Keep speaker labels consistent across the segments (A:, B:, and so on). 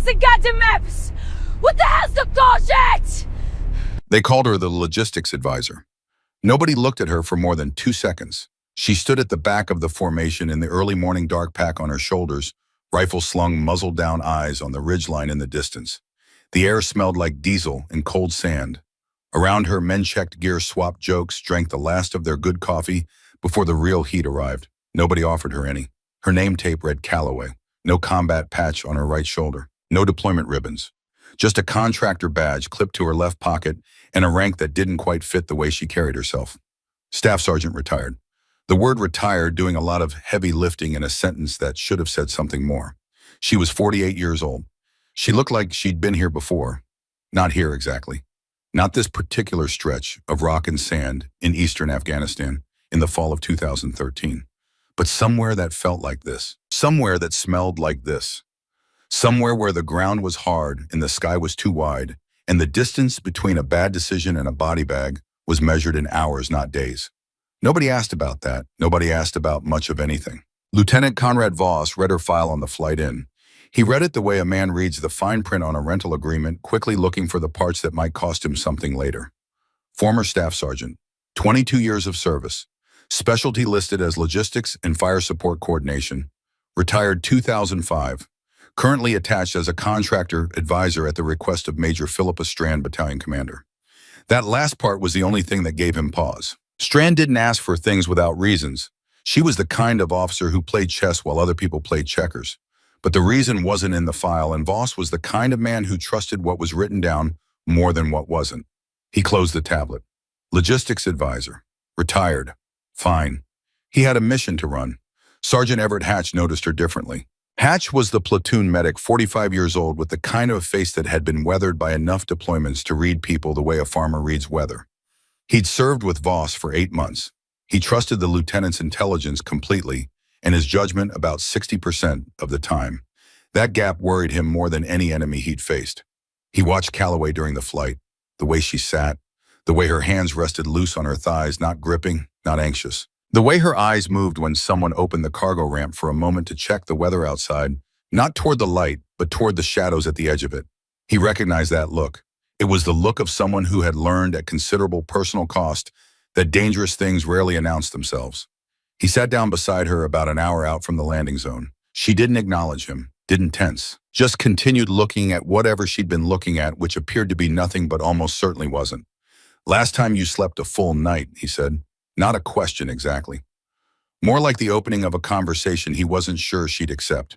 A: the goddamn maps! What the hell's the bullshit?
B: They called her the logistics advisor. Nobody looked at her for more than 2 seconds. She stood at the back of the formation in the early morning dark pack on her shoulders, rifle slung, muzzle down, eyes on the ridgeline in the distance. The air smelled like diesel and cold sand. Around her, men checked gear, swapped jokes, drank the last of their good coffee before the real heat arrived. Nobody offered her any. Her name tape read Calloway. No combat patch on her right shoulder. No deployment ribbons. Just a contractor badge clipped to her left pocket and a rank that didn't quite fit the way she carried herself. Staff sergeant retired. The word retired doing a lot of heavy lifting in a sentence that should have said something more. She was 48 years old. She looked like she'd been here before. Not here exactly. Not this particular stretch of rock and sand in eastern Afghanistan in the fall of 2013. But somewhere that felt like this. Somewhere that smelled like this. Somewhere where the ground was hard and the sky was too wide, and the distance between a bad decision and a body bag was measured in hours, not days. Nobody asked about that. Nobody asked about much of anything. Lieutenant Conrad Voss read her file on the flight in. He read it the way a man reads the fine print on a rental agreement, quickly looking for the parts that might cost him something later. Former staff sergeant, 22 years of service, specialty listed as logistics and fire support coordination, retired 2005, currently attached as a contractor advisor at the request of Major Philippa Strand, battalion commander. That last part was the only thing that gave him pause. Strand didn't ask for things without reasons. She was the kind of officer who played chess while other people played checkers. But the reason wasn't in the file, and Voss was the kind of man who trusted what was written down more than what wasn't. He closed the tablet. Logistics advisor. Retired. Fine. He had a mission to run. Sergeant Everett Hatch noticed her differently. Hatch was the platoon medic, 45 years old, with the kind of face that had been weathered by enough deployments to read people the way a farmer reads weather. He'd served with Voss for 8 months. He trusted the lieutenant's intelligence completely and his judgment about 60% of the time. That gap worried him more than any enemy he'd faced. He watched Calloway during the flight, the way she sat, the way her hands rested loose on her thighs, not gripping, not anxious. The way her eyes moved when someone opened the cargo ramp for a moment to check the weather outside, not toward the light, but toward the shadows at the edge of it. He recognized that look. It was the look of someone who had learned at considerable personal cost that dangerous things rarely announce themselves. He sat down beside her about an hour out from the landing zone. She didn't acknowledge him, didn't tense, just continued looking at whatever she'd been looking at, which appeared to be nothing but almost certainly wasn't. Last time you slept a full night, he said. Not a question exactly. More like the opening of a conversation he wasn't sure she'd accept.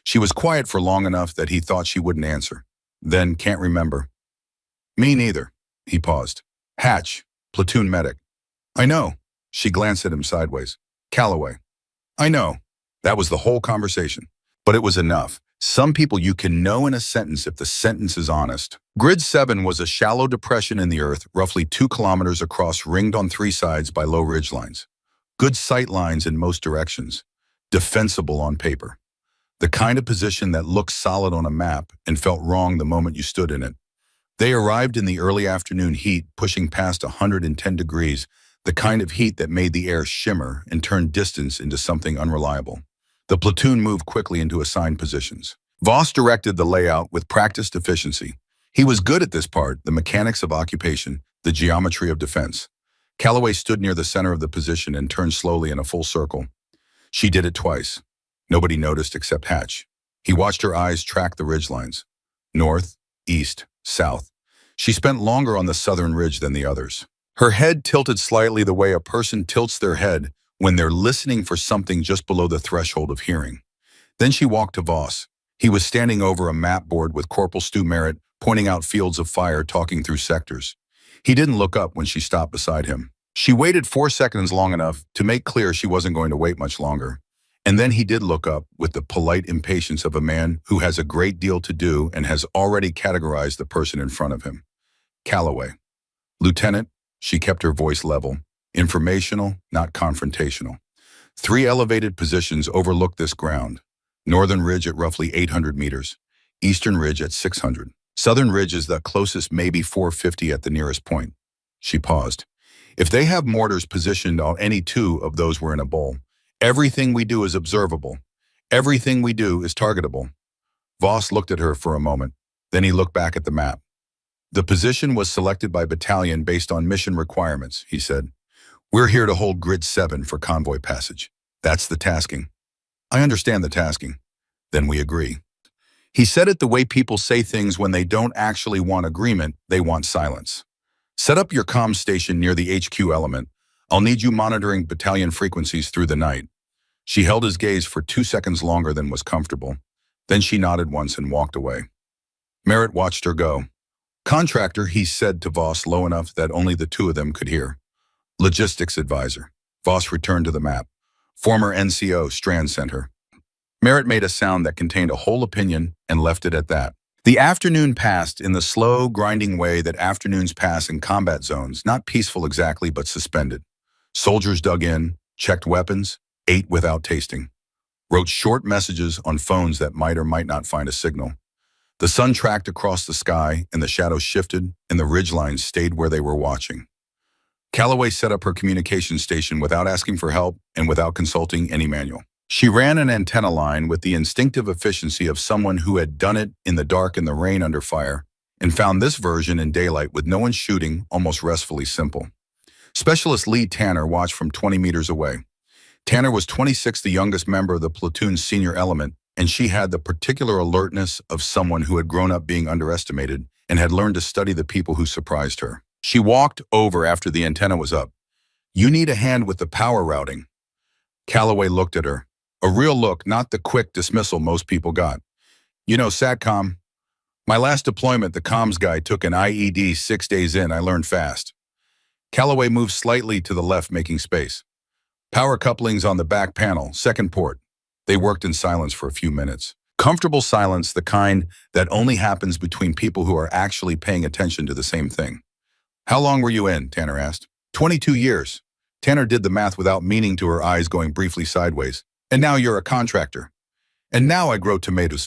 B: She was quiet for long enough that he thought she wouldn't answer. Then, can't remember. Me neither. He paused. Hatch, platoon medic. I know. She glanced at him sideways. Calloway. I know. That was the whole conversation. But it was enough. Some people you can know in a sentence if the sentence is honest. Grid 7 was a shallow depression in the earth, roughly 2 kilometers across, ringed on 3 sides by low ridge lines. Good sight lines in most directions. Defensible on paper. The kind of position that looked solid on a map and felt wrong the moment you stood in it. They arrived in the early afternoon heat, pushing past 110 degrees, the kind of heat that made the air shimmer and turned distance into something unreliable. The platoon moved quickly into assigned positions. Voss directed the layout with practiced efficiency. He was good at this part, the mechanics of occupation, the geometry of defense. Calloway stood near the center of the position and turned slowly in a full circle. She did it twice. Nobody noticed except Hatch. He watched her eyes track the ridgelines. North, east, south. She spent longer on the southern ridge than the others. Her head tilted slightly the way a person tilts their head when they're listening for something just below the threshold of hearing. Then she walked to Voss. He was standing over a map board with Corporal Stu Merritt, pointing out fields of fire, talking through sectors. He didn't look up when she stopped beside him. She waited 4 seconds, long enough to make clear she wasn't going to wait much longer. And then he did look up with the polite impatience of a man who has a great deal to do and has already categorized the person in front of him. Calloway. Lieutenant, she kept her voice level. Informational, not confrontational. 3 elevated positions overlook this ground. Northern Ridge at roughly 800 meters. Eastern Ridge at 600. Southern Ridge is the closest, maybe 450 at the nearest point. She paused. If they have mortars positioned on any 2 of those, we're in a bowl. Everything we do is observable. Everything we do is targetable. Voss looked at her for a moment. Then he looked back at the map. The position was selected by battalion based on mission requirements, he said. We're here to hold Grid 7 for convoy passage. That's the tasking. I understand the tasking. Then we agree. He said it the way people say things when they don't actually want agreement, they want silence. Set up your comm station near the HQ element. I'll need you monitoring battalion frequencies through the night. She held his gaze for 2 seconds longer than was comfortable. Then she nodded once and walked away. Merritt watched her go. Contractor, he said to Voss low enough that only the two of them could hear. Logistics advisor. Voss returned to the map. Former NCO, Strand sent her. Merritt made a sound that contained a whole opinion and left it at that. The afternoon passed in the slow, grinding way that afternoons pass in combat zones, not peaceful exactly, but suspended. Soldiers dug in, checked weapons, ate without tasting, wrote short messages on phones that might or might not find a signal. The sun tracked across the sky, and the shadows shifted, and the ridgelines stayed where they were watching. Calloway set up her communication station without asking for help and without consulting any manual. She ran an antenna line with the instinctive efficiency of someone who had done it in the dark and the rain under fire, and found this version in daylight with no one shooting almost restfully simple. Specialist Lee Tanner watched from 20 meters away. Tanner was 26, the youngest member of the platoon's senior element, and she had the particular alertness of someone who had grown up being underestimated and had learned to study the people who surprised her. She walked over after the antenna was up. You need a hand with the power routing. Calloway looked at her. A real look, not the quick dismissal most people got. You know, SATCOM. My last deployment, the comms guy took an IED 6 days in. I learned fast. Calloway moved slightly to the left, making space. Power couplings on the back panel, second port. They worked in silence for a few minutes. Comfortable silence, the kind that only happens between people who are actually paying attention to the same thing. How long were you in? Tanner asked. 22 years. Tanner did the math without meaning to, her eyes going briefly sideways. And now you're a contractor. And now I grow tomatoes.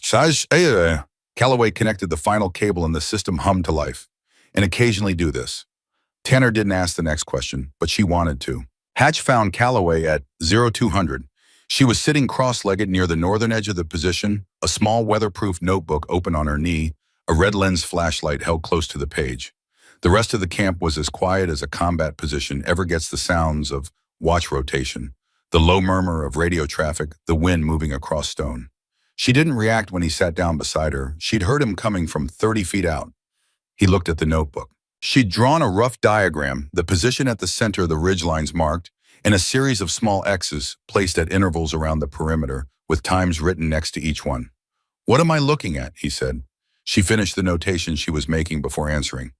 B: Calloway connected the final cable and the system hummed to life. And occasionally do this. Tanner didn't ask the next question, but she wanted to. Hatch found Calloway at 0200. She was sitting cross-legged near the northern edge of the position, a small weatherproof notebook open on her knee, a red lens flashlight held close to the page. The rest of the camp was as quiet as a combat position ever gets. The sounds of watch rotation, the low murmur of radio traffic, the wind moving across stone. She didn't react when he sat down beside her. She'd heard him coming from 30 feet out. He looked at the notebook. She'd drawn a rough diagram, the position at the center of the ridgelines marked, and a series of small X's placed at intervals around the perimeter, with times written next to each one. What am I looking at? He said. She finished the notation she was making before answering.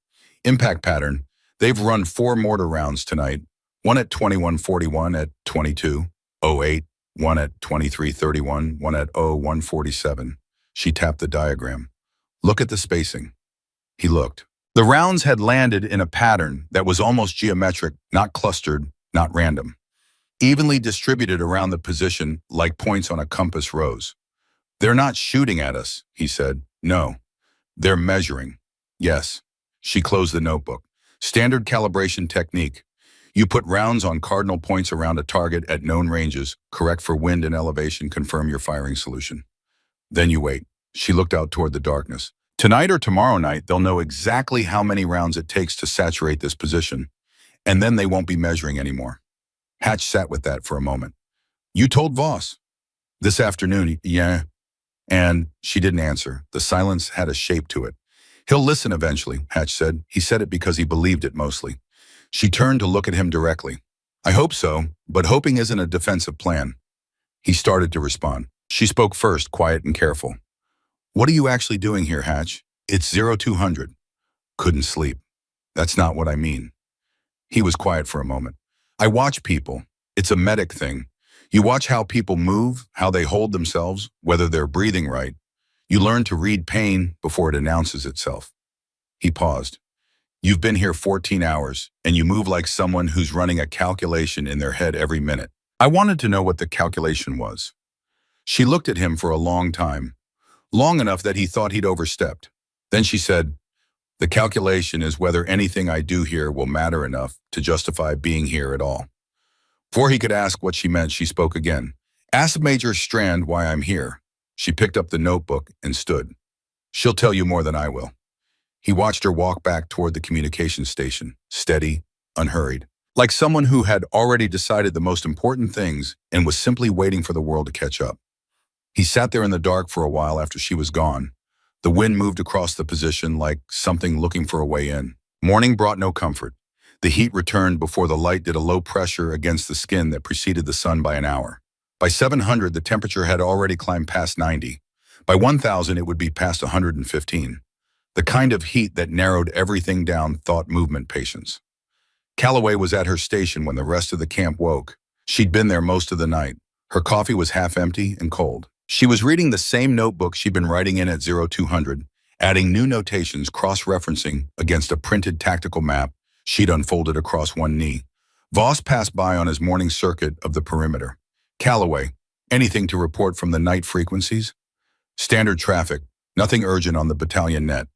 B: Impact pattern. They've run 4 mortar rounds tonight. One at 2141 at 22:08, one at 23:31, one at 01:47. She tapped the diagram. Look at the spacing. He looked. The rounds had landed in a pattern that was almost geometric, not clustered, not random. Evenly distributed around the position like points on a compass rose. They're not shooting at us, he said. No. They're measuring. Yes. She closed the notebook. Standard calibration technique. You put rounds on cardinal points around a target at known ranges, correct for wind and elevation, confirm your firing solution. Then you wait. She looked out toward the darkness. Tonight or tomorrow night, they'll know exactly how many rounds it takes to saturate this position, and then they won't be measuring anymore. Hatch sat with that for a moment. You told Voss. This afternoon, yeah. And she didn't answer. The silence had a shape to it. He'll listen eventually, Hatch said. He said it because he believed it mostly. She turned to look at him directly. I hope so, but hoping isn't a defensive plan. He started to respond. She spoke first, quiet and careful. What are you actually doing here, Hatch? It's 0200. Couldn't sleep. That's not what I mean. He was quiet for a moment. I watch people. It's a medic thing. You watch how people move, how they hold themselves, whether they're breathing right. You learn to read pain before it announces itself. He paused. You've been here 14 hours, and you move like someone who's running a calculation in their head every minute. I wanted to know what the calculation was. She looked at him for a long time, long enough that he thought he'd overstepped. Then she said, the calculation is whether anything I do here will matter enough to justify being here at all. Before he could ask what she meant, she spoke again. Ask Major Strand why I'm here. She picked up the notebook and stood. She'll tell you more than I will. He watched her walk back toward the communications station, steady, unhurried, like someone who had already decided the most important things and was simply waiting for the world to catch up. He sat there in the dark for a while after she was gone. The wind moved across the position like something looking for a way in. Morning brought no comfort. The heat returned before the light did a low pressure against the skin that preceded the sun by an hour. By 700, the temperature had already climbed past 90. By 1000, it would be past 115. The kind of heat that narrowed everything down thought movement patience. Calloway was at her station when the rest of the camp woke. She'd been there most of the night. Her coffee was half empty and cold. She was reading the same notebook she'd been writing in at 0200, adding new notations cross-referencing against a printed tactical map she'd unfolded across one knee. Voss passed by on his morning circuit of the perimeter. Calloway, anything to report from the night frequencies? Standard traffic, nothing urgent on the battalion net.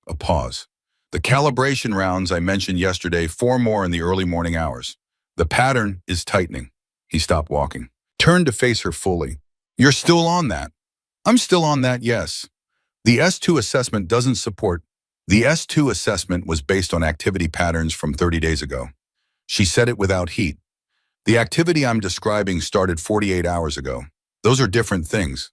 B: A pause. The calibration rounds I mentioned yesterday, 4 more in the early morning hours. The pattern is tightening. He stopped walking. Turned to face her fully. You're still on that. I'm still on that, yes. The S2 assessment doesn't support. The S2 assessment was based on activity patterns from 30 days ago. She said it without heat. The activity I'm describing started 48 hours ago. Those are different things.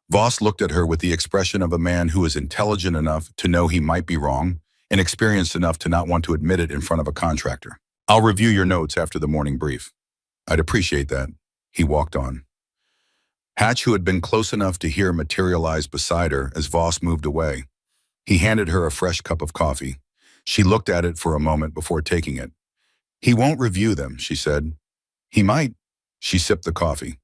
B: Voss looked at her with the expression of a man who is intelligent enough to know he might be wrong and experienced enough to not want to admit it in front of a contractor. I'll review your notes after the morning brief. I'd appreciate that. He walked on. Hatch, who had been close enough to hear, materialized beside her as Voss moved away. He handed her a fresh cup of coffee. She looked at it for a moment before taking it. He won't review them, she said. He might. She sipped the coffee.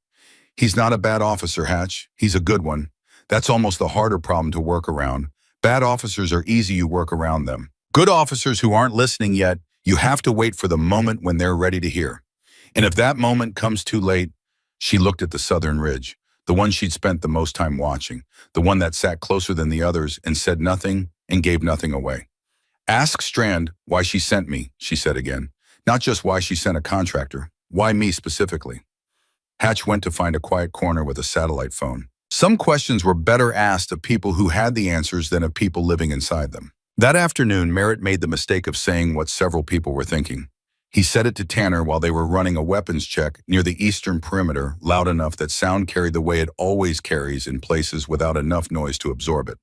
B: He's not a bad officer, Hatch. He's a good one. That's almost the harder problem to work around. Bad officers are easy, you work around them. Good officers who aren't listening yet, you have to wait for the moment when they're ready to hear. And if that moment comes too late, she looked at the southern ridge, the one she'd spent the most time watching, the one that sat closer than the others and said nothing and gave nothing away. Ask Strand why she sent me, she said again. Not just why she sent a contractor, why me specifically. Hatch went to find a quiet corner with a satellite phone. Some questions were better asked of people who had the answers than of people living inside them. That afternoon, Merritt made the mistake of saying what several people were thinking. He said it to Tanner while they were running a weapons check near the eastern perimeter, loud enough that sound carried the way it always carries in places without enough noise to absorb it.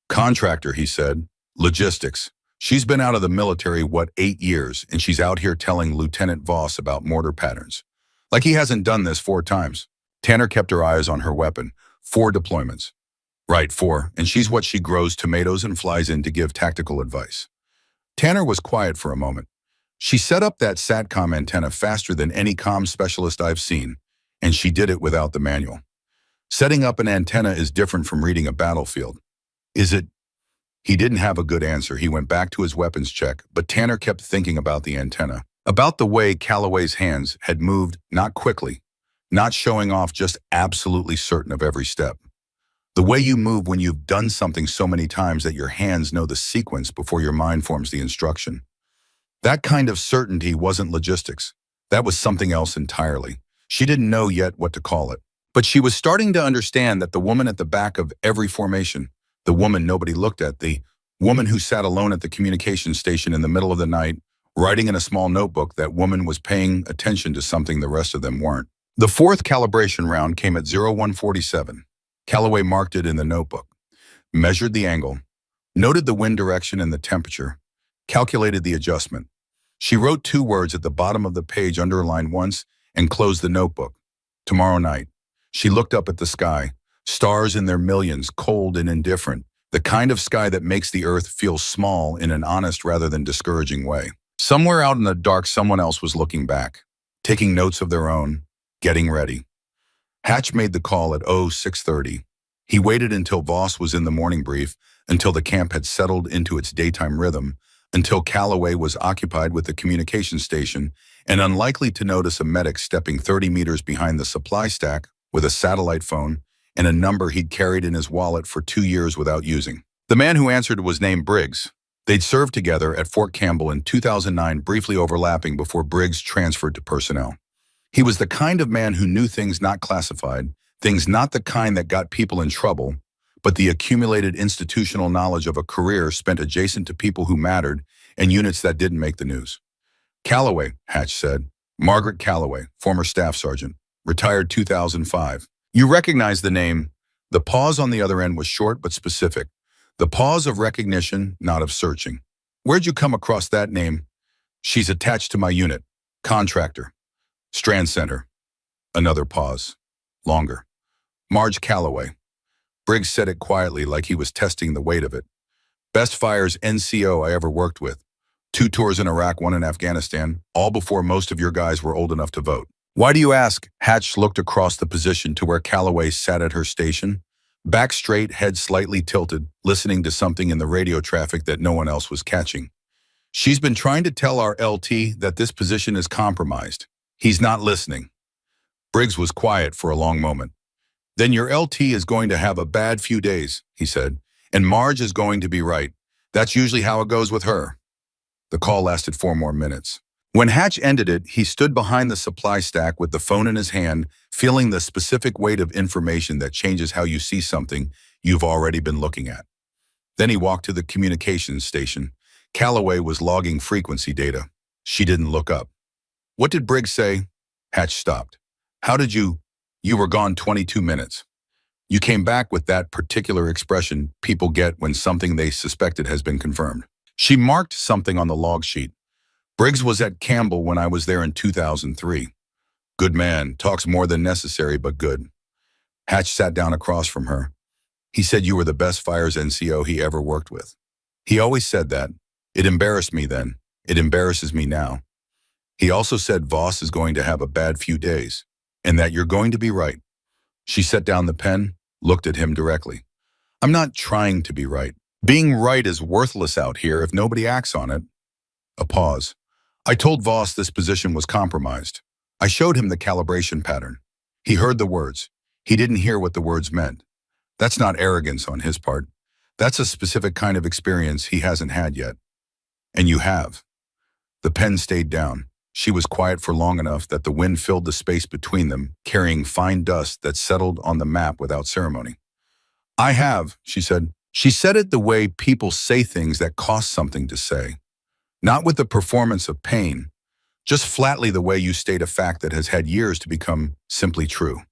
B: Contractor, he said. Logistics. She's been out of the military, 8 years, and she's out here telling Lieutenant Voss about mortar patterns. Like he hasn't done this 4 times. Tanner kept her eyes on her weapon. 4 deployments. Right, 4, and she's what she grows tomatoes and flies in to give tactical advice. Tanner was quiet for a moment. She set up that SATCOM antenna faster than any comm specialist I've seen, and she did it without the manual. Setting up an antenna is different from reading a battlefield. Is it? He didn't have a good answer. He went back to his weapons check, but Tanner kept thinking about the antenna, about the way Calloway's hands had moved, not quickly, not showing off, just absolutely certain of every step. The way you move when you've done something so many times that your hands know the sequence before your mind forms the instruction. That kind of certainty wasn't logistics. That was something else entirely. She didn't know yet what to call it. But she was starting to understand that the woman at the back of every formation, the woman nobody looked at, the woman who sat alone at the communications station in the middle of the night, writing in a small notebook, that woman was paying attention to something the rest of them weren't. The 4th calibration round came at 0147. Calloway marked it in the notebook, measured the angle, noted the wind direction and the temperature, calculated the adjustment. She wrote 2 words at the bottom of the page, underlined once, and closed the notebook. Tomorrow night. She looked up at the sky, stars in their millions, cold and indifferent, the kind of sky that makes the earth feel small in an honest rather than discouraging way. Somewhere out in the dark, someone else was looking back, taking notes of their own, getting ready. Hatch made the call at 0630. He waited until Voss was in the morning brief, until the camp had settled into its daytime rhythm, until Calloway was occupied with the communication station and unlikely to notice a medic stepping 30 meters behind the supply stack with a satellite phone and a number he'd carried in his wallet for 2 years without using. The man who answered was named Briggs. They'd served together at Fort Campbell in 2009, briefly overlapping before Briggs transferred to personnel. He was the kind of man who knew things not classified, Things not the kind that got people in trouble, but the accumulated institutional knowledge of a career spent adjacent to people who mattered and units that didn't make the news. Calloway, Hatch said. Margaret Calloway, former staff sergeant, retired 2005. You recognize the name. The pause on the other end was short but specific. The pause of recognition, not of searching. Where'd you come across that name? She's attached to my unit. Contractor. Strand Center. Another pause. Longer. Marge Calloway. Briggs said it quietly like he was testing the weight of it. Best fires NCO I ever worked with. 2 tours in Iraq, 1 in Afghanistan, all before most of your guys were old enough to vote. Why do you ask? Hatch looked across the position to where Calloway sat at her station. Back straight, head slightly tilted, listening to something in the radio traffic that no one else was catching. She's been trying to tell our LT that this position is compromised. He's not listening. Briggs was quiet for a long moment. Then your LT is going to have a bad few days, he said, and Marge is going to be right. That's usually how it goes with her. The call lasted 4 more minutes. When Hatch ended it, he stood behind the supply stack with the phone in his hand, feeling the specific weight of information that changes how you see something you've already been looking at. Then he walked to the communications station. Calloway was logging frequency data. She didn't look up. What did Briggs say? Hatch stopped. How did you were gone 22 minutes. You came back with that particular expression people get when something they suspected has been confirmed. She marked something on the log sheet. Briggs was at Campbell when I was there in 2003. Good man, talks more than necessary, but good. Hatch sat down across from her. He said you were the best fires NCO he ever worked with. He always said that. It embarrassed me then. It embarrasses me now. He also said Voss is going to have a bad few days, and that you're going to be right. She set down the pen, looked at him directly. I'm not trying to be right. Being right is worthless out here if nobody acts on it. A pause. I told Voss this position was compromised. I showed him the calibration pattern. He heard the words. He didn't hear what the words meant. That's not arrogance on his part. That's a specific kind of experience he hasn't had yet. And you have. The pen stayed down. She was quiet for long enough that the wind filled the space between them, carrying fine dust that settled on the map without ceremony. I have, she said. She said it the way people say things that cost something to say. Not with the performance of pain, just flatly the way you state a fact that has had years to become simply true.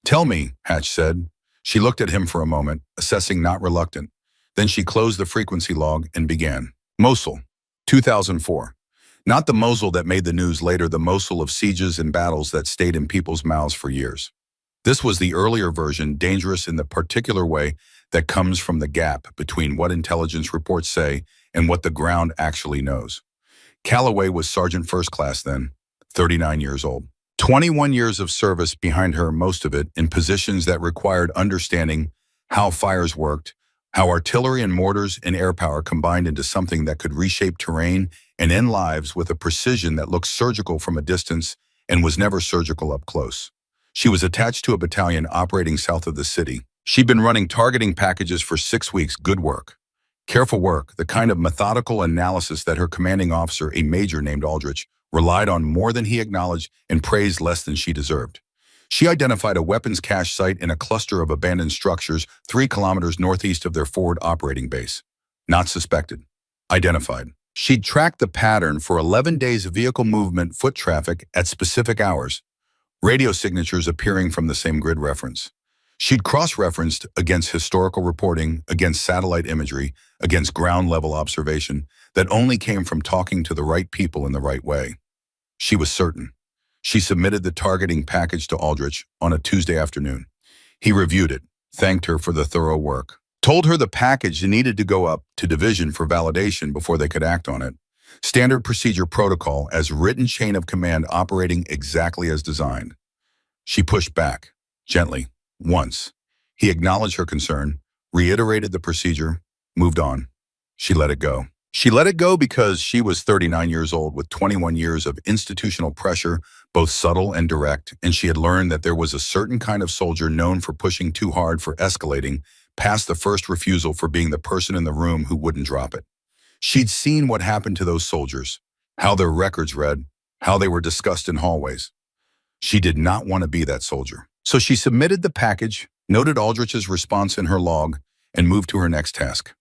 B: Tell me, Hatch said. She looked at him for a moment, assessing, not reluctant. Then she closed the frequency log and began. Mosul, 2004. Not the Mosul that made the news later, the Mosul of sieges and battles that stayed in people's mouths for years. This was the earlier version, dangerous in the particular way that comes from the gap between what intelligence reports say and what the ground actually knows. Calloway was Sergeant First Class then, 39 years old. 21 years of service behind her, most of it in positions that required understanding how fires worked, how artillery and mortars and air power combined into something that could reshape terrain and end lives with a precision that looked surgical from a distance and was never surgical up close. She was attached to a battalion operating south of the city. She'd been running targeting packages for 6 weeks. Good work. Careful work, the kind of methodical analysis that her commanding officer, a major named Aldrich, relied on more than he acknowledged and praised less than she deserved. She identified a weapons cache site in a cluster of abandoned structures 3 kilometers northeast of their forward operating base. Not suspected. Identified. She'd tracked the pattern for 11 days of vehicle movement, foot traffic at specific hours. Radio signatures appearing from the same grid reference. She'd cross-referenced against historical reporting, against satellite imagery, against ground-level observation that only came from talking to the right people in the right way. She was certain. She submitted the targeting package to Aldrich on a Tuesday afternoon. He reviewed it, thanked her for the thorough work, told her the package needed to go up to division for validation before they could act on it. Standard procedure protocol as written chain of command operating exactly as designed. She pushed back, gently, once. He acknowledged her concern, reiterated the procedure, moved on. She let it go. She let it go because she was 39 years old with 21 years of institutional pressure, both subtle and direct, and she had learned that there was a certain kind of soldier known for pushing too hard, for escalating, past the first refusal, for being the person in the room who wouldn't drop it. She'd seen what happened to those soldiers, how their records read, how they were discussed in hallways. She did not want to be that soldier. So she submitted the package, noted Aldrich's response in her log, and moved to her next task.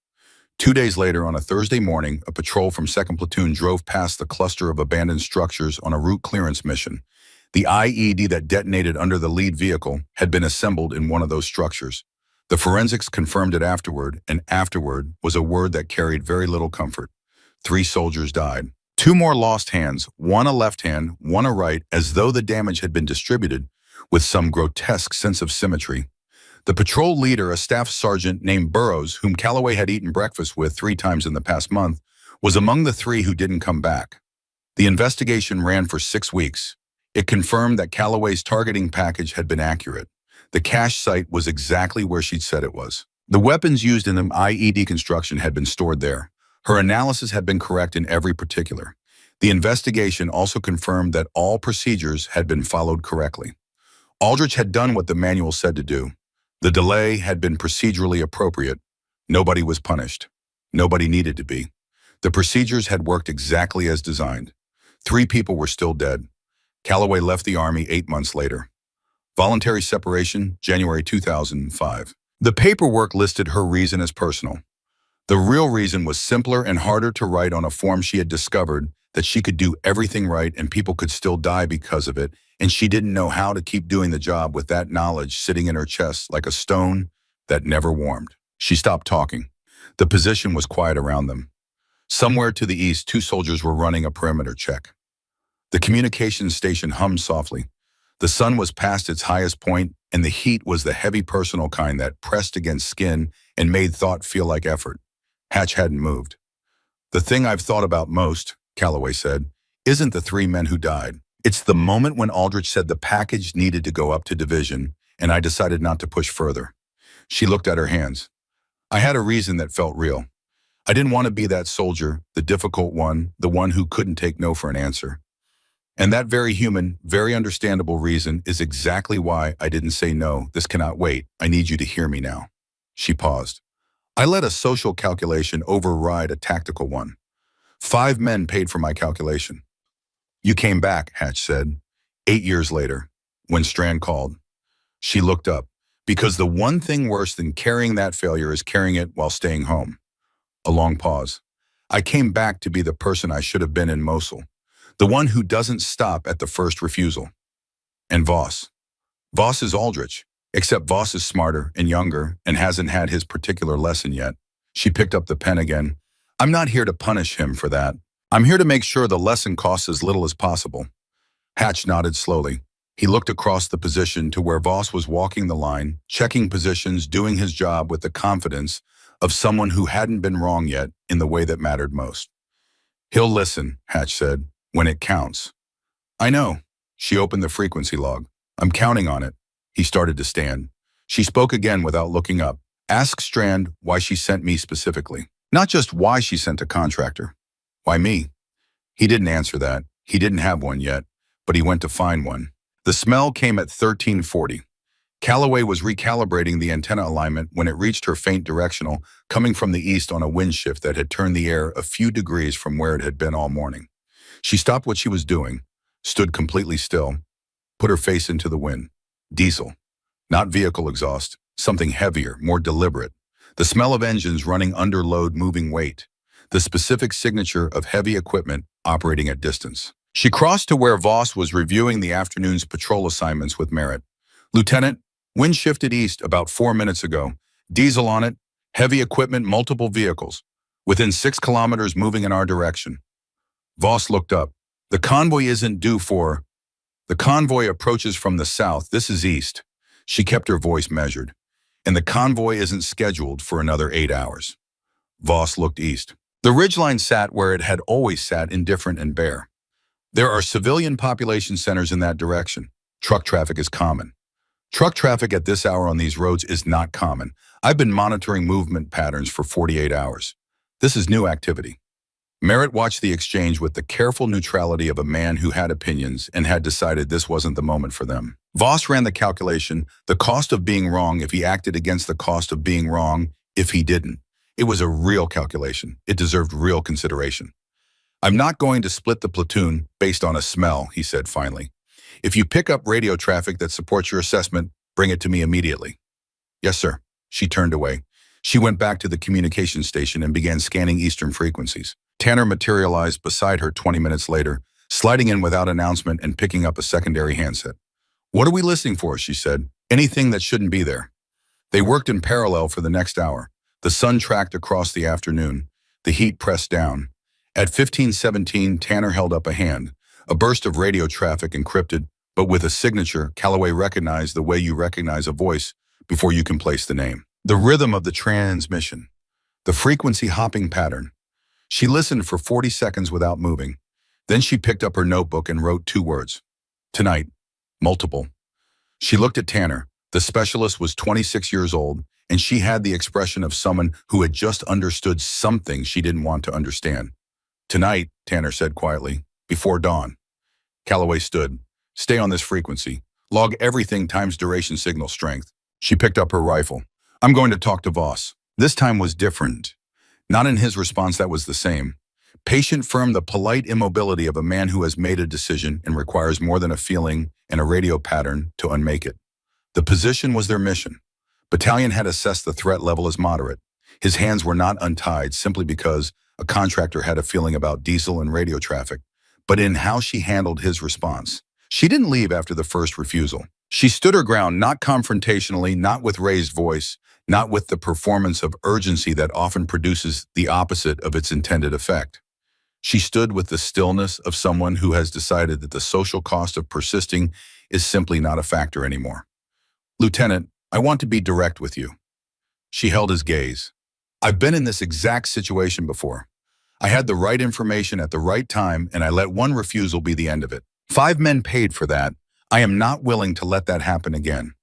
B: 2 days later, on a Thursday morning, a patrol from 2nd Platoon drove past the cluster of abandoned structures on a route clearance mission. The IED that detonated under the lead vehicle had been assembled in one of those structures. The forensics confirmed it afterward, and afterward was a word that carried very little comfort. 3 soldiers died. 2 more lost hands, one a left hand, one a right, as though the damage had been distributed with some grotesque sense of symmetry. The patrol leader, a staff sergeant named Burrows, whom Calloway had eaten breakfast with 3 times in the past month, was among the 3 who didn't come back. The investigation ran for 6 weeks. It confirmed that Calloway's targeting package had been accurate. The cache site was exactly where she'd said it was. The weapons used in the IED construction had been stored there. Her analysis had been correct in every particular. The investigation also confirmed that all procedures had been followed correctly. Aldrich had done what the manual said to do. The delay had been procedurally appropriate. Nobody was punished. Nobody needed to be. The procedures had worked exactly as designed. 3 people were still dead. Calloway left the Army 8 months later. Voluntary separation, January 2005. The paperwork listed her reason as personal. The real reason was simpler and harder to write on a form. She had discovered that she could do everything right and people could still die because of it, and she didn't know how to keep doing the job with that knowledge sitting in her chest like a stone that never warmed. She stopped talking. The position was quiet around them. Somewhere to the east, 2 soldiers were running a perimeter check. The communications station hummed softly. The sun was past its highest point, and the heat was the heavy personal kind that pressed against skin and made thought feel like effort. Hatch hadn't moved. "The thing I've thought about most," Calloway said, "isn't the 3 men who died. It's the moment when Aldrich said the package needed to go up to division, and I decided not to push further." She looked at her hands. "I had a reason that felt real. I didn't want to be that soldier, the difficult one, the one who couldn't take no for an answer. And that very human, very understandable reason is exactly why I didn't say no. This cannot wait. I need you to hear me now." She paused. "I let a social calculation override a tactical one. 5 men paid for my calculation." "You came back," Hatch said, 8 years later, when Strand called. She looked up, because the one thing worse than carrying that failure is carrying it while staying home. A long pause. "I came back to be the person I should have been in Mosul. The one who doesn't stop at the first refusal. And Voss. Voss is Aldrich, except Voss is smarter and younger and hasn't had his particular lesson yet." She picked up the pen again. "I'm not here to punish him for that. I'm here to make sure the lesson costs as little as possible." Hatch nodded slowly. He looked across the position to where Voss was walking the line, checking positions, doing his job with the confidence of someone who hadn't been wrong yet in the way that mattered most. "He'll listen," Hatch said, "when it counts." "I know." She opened the frequency log. "I'm counting on it." He started to stand. She spoke again without looking up. "Ask Strand why she sent me specifically. Not just why she sent a contractor. Why me?" He didn't answer that. He didn't have one yet, but he went to find one. The smell came at 1340. Calloway was recalibrating the antenna alignment when it reached her faint directional, coming from the east on a wind shift that had turned the air a few degrees from where it had been all morning. She stopped what she was doing, stood completely still, put her face into the wind. Diesel. Not vehicle exhaust. Something heavier, more deliberate. The smell of engines running under load, moving weight. The specific signature of heavy equipment operating at distance. She crossed to where Voss was reviewing the afternoon's patrol assignments with Merritt. "Lieutenant, wind shifted east about 4 minutes ago. Diesel on it, heavy equipment, multiple vehicles. Within 6 kilometers moving in our direction." Voss looked up. "The convoy isn't due for..." "The convoy approaches from the south. This is east." She kept her voice measured. "And the convoy isn't scheduled for another 8 hours." Voss looked east. The ridgeline sat where it had always sat, indifferent and bare. There are civilian population centers in that direction. Truck traffic is common. Truck traffic at this hour on these roads is not common. I've been monitoring movement patterns for 48 hours. This is new activity." Merritt watched the exchange with the careful neutrality of a man who had opinions and had decided this wasn't the moment for them. Voss ran the calculation, the cost of being wrong if he acted against the cost of being wrong if he didn't. It was a real calculation. It deserved real consideration. "I'm not going to split the platoon based on a smell," he said finally. "If you pick up radio traffic that supports your assessment, Bring it to me immediately. Yes, sir. She turned away. She went back to the communication station and began scanning Eastern frequencies. Tanner materialized beside her 20 minutes later, sliding in without announcement and picking up a secondary handset. What are we listening for? She said. Anything that shouldn't be there. They worked in parallel for the next hour. The sun tracked across the afternoon. The heat pressed down. At 15:17, Tanner held up a hand. A burst of radio traffic encrypted, but with a signature Calloway recognized the way you recognize a voice before you can place the name. The rhythm of the transmission. The frequency hopping pattern. She listened for 40 seconds without moving. Then she picked up her notebook and wrote 2 words. Tonight. Multiple. She looked at Tanner. The specialist was 26 years old, and she had the expression of someone who had just understood something she didn't want to understand. Tonight, Tanner said quietly, before dawn. Calloway stood. Stay on this frequency. Log everything times duration signal strength. She picked up her rifle. I'm going to talk to Voss. This time was different. Not in his response that was the same. Patient firm, the polite immobility of a man who has made a decision and requires more than a feeling and a radio pattern to unmake it. The position was their mission. Battalion had assessed the threat level as moderate. His hands were not untied simply because a contractor had a feeling about diesel and radio traffic, but in how she handled his response. She didn't leave after the first refusal. She stood her ground, not confrontationally, not with raised voice, not with the performance of urgency that often produces the opposite of its intended effect. She stood with the stillness of someone who has decided that the social cost of persisting is simply not a factor anymore. Lieutenant, I want to be direct with you. She held his gaze. I've been in this exact situation before. I had the right information at the right time, and I let one refusal be the end of it. 5 men paid for that. I am not willing to let that happen again.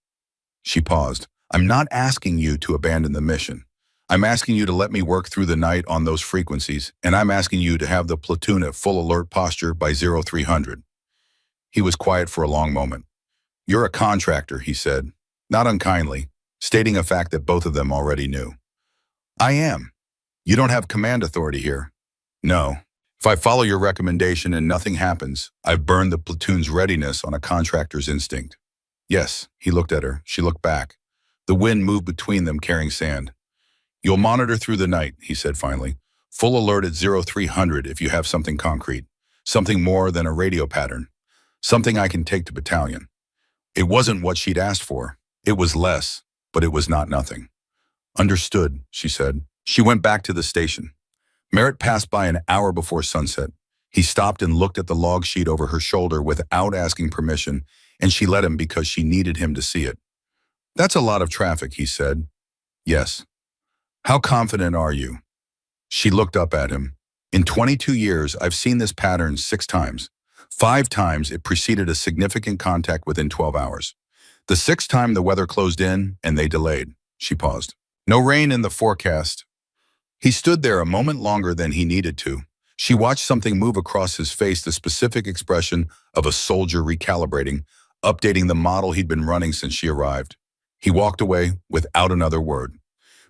B: She paused. I'm not asking you to abandon the mission. I'm asking you to let me work through the night on those frequencies, and I'm asking you to have the platoon at full alert posture by 0300. He was quiet for a long moment. You're a contractor, he said, not unkindly, stating a fact that both of them already knew. I am. You don't have command authority here. No. If I follow your recommendation and nothing happens, I've burned the platoon's readiness on a contractor's instinct. Yes, he looked at her. She looked back. The wind moved between them, carrying sand. You'll monitor through the night, he said finally. Full alert at 0300 if you have something concrete. Something more than a radio pattern. Something I can take to battalion. It wasn't what she'd asked for. It was less, but it was not nothing. Understood, she said. She went back to the station. Merritt passed by an hour before sunset. He stopped and looked at the log sheet over her shoulder without asking permission, and she let him because she needed him to see it. That's a lot of traffic, he said. Yes. How confident are you? She looked up at him. In 22 years, I've seen this pattern 6 times. 5 times it preceded a significant contact within 12 hours. The 6th time the weather closed in and they delayed. She paused. No rain in the forecast. He stood there a moment longer than he needed to. She watched something move across his face, the specific expression of a soldier recalibrating, updating the model he'd been running since she arrived. He walked away without another word.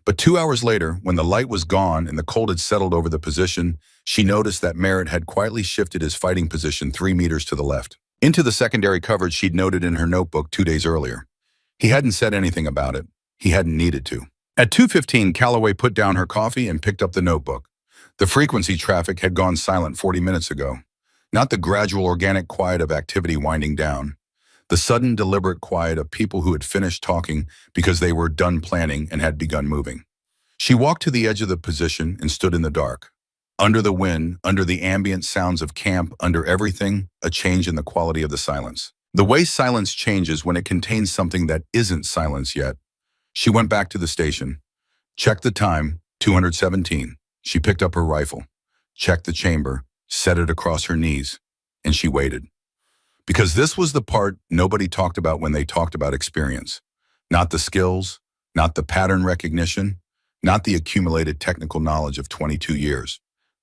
B: But 2 hours later, when the light was gone and the cold had settled over the position, she noticed that Merritt had quietly shifted his fighting position 3 meters to the left, into the secondary coverage she'd noted in her notebook 2 days earlier. He hadn't said anything about it. He hadn't needed to. At 2:15, Calloway put down her coffee and picked up the notebook. The frequency traffic had gone silent 40 minutes ago. Not the gradual organic quiet of activity winding down. The sudden deliberate quiet of people who had finished talking because they were done planning and had begun moving. She walked to the edge of the position and stood in the dark. Under the wind, under the ambient sounds of camp, under everything, a change in the quality of the silence. The way silence changes when it contains something that isn't silence yet. She went back to the station. Checked the time, 217. She picked up her rifle. Checked the chamber, set it across her knees, and she waited. Because this was the part nobody talked about when they talked about experience. Not the skills, not the pattern recognition, not the accumulated technical knowledge of 22 years.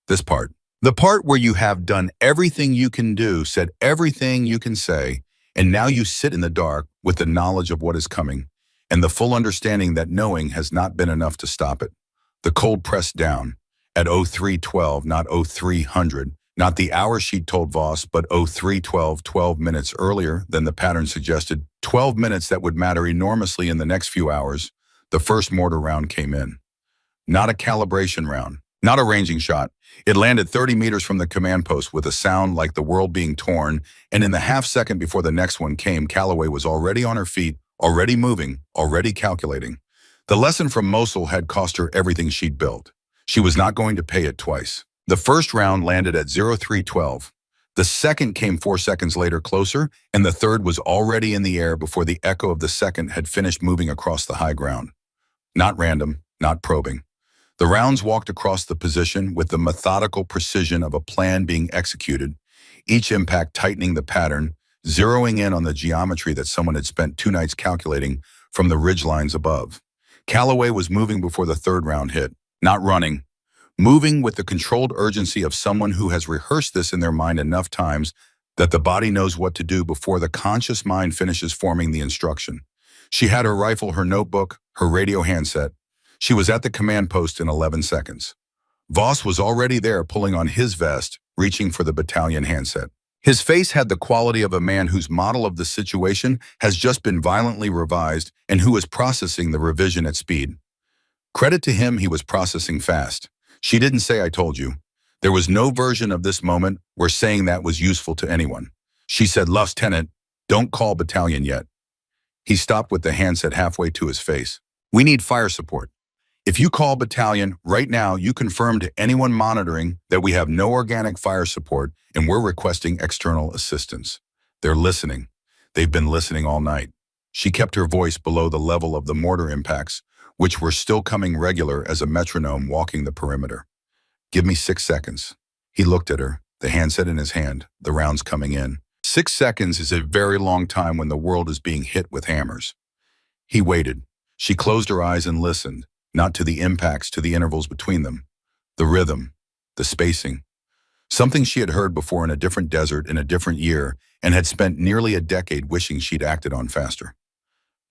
B: This part. The part where you have done everything you can do, said everything you can say, and now you sit in the dark with the knowledge of what is coming, and the full understanding that knowing has not been enough to stop it. The cold pressed down, at 0312, not 0300, Not the hour she'd told Voss, but 12 minutes earlier than the pattern suggested, 12 minutes that would matter enormously in the next few hours. The first mortar round came in. Not a calibration round, not a ranging shot. It landed 30 meters from the command post with a sound like the world being torn, and in the half second before the next one came, Calloway was already on her feet, already moving, already calculating. The lesson from Mosul had cost her everything she'd built. She was not going to pay it twice. The first round landed at 0312. The second came 4 seconds later closer, and the third was already in the air before the echo of the second had finished moving across the high ground. Not random, not probing. The rounds walked across the position with the methodical precision of a plan being executed, each impact tightening the pattern, zeroing in on the geometry that someone had spent 2 nights calculating from the ridgelines above. Calloway was moving before the third round hit, not running, moving with the controlled urgency of someone who has rehearsed this in their mind enough times that the body knows what to do before the conscious mind finishes forming the instruction. She had her rifle, her notebook, her radio handset. She was at the command post in 11 seconds. Voss was already there pulling on his vest, reaching for the battalion handset. His face had the quality of a man whose model of the situation has just been violently revised and who is processing the revision at speed. Credit to him, he was processing fast. She didn't say, "I told you." There was no version of this moment where saying that was useful to anyone. She said, "Lieutenant, don't call battalion yet." He stopped with the handset halfway to his face. "We need fire support. If you call battalion right now, you confirm to anyone monitoring that we have no organic fire support and we're requesting external assistance." They're listening. They've been listening all night. She kept her voice below the level of the mortar impacts, which were still coming regular as a metronome walking the perimeter. "Give me 6 seconds. He looked at her, the handset in his hand, the rounds coming in. 6 seconds is a very long time when the world is being hit with hammers. He waited. She closed her eyes and listened, not to the impacts, to the intervals between them. The rhythm, the spacing. Something she had heard before in a different desert in a different year and had spent nearly a decade wishing she'd acted on faster.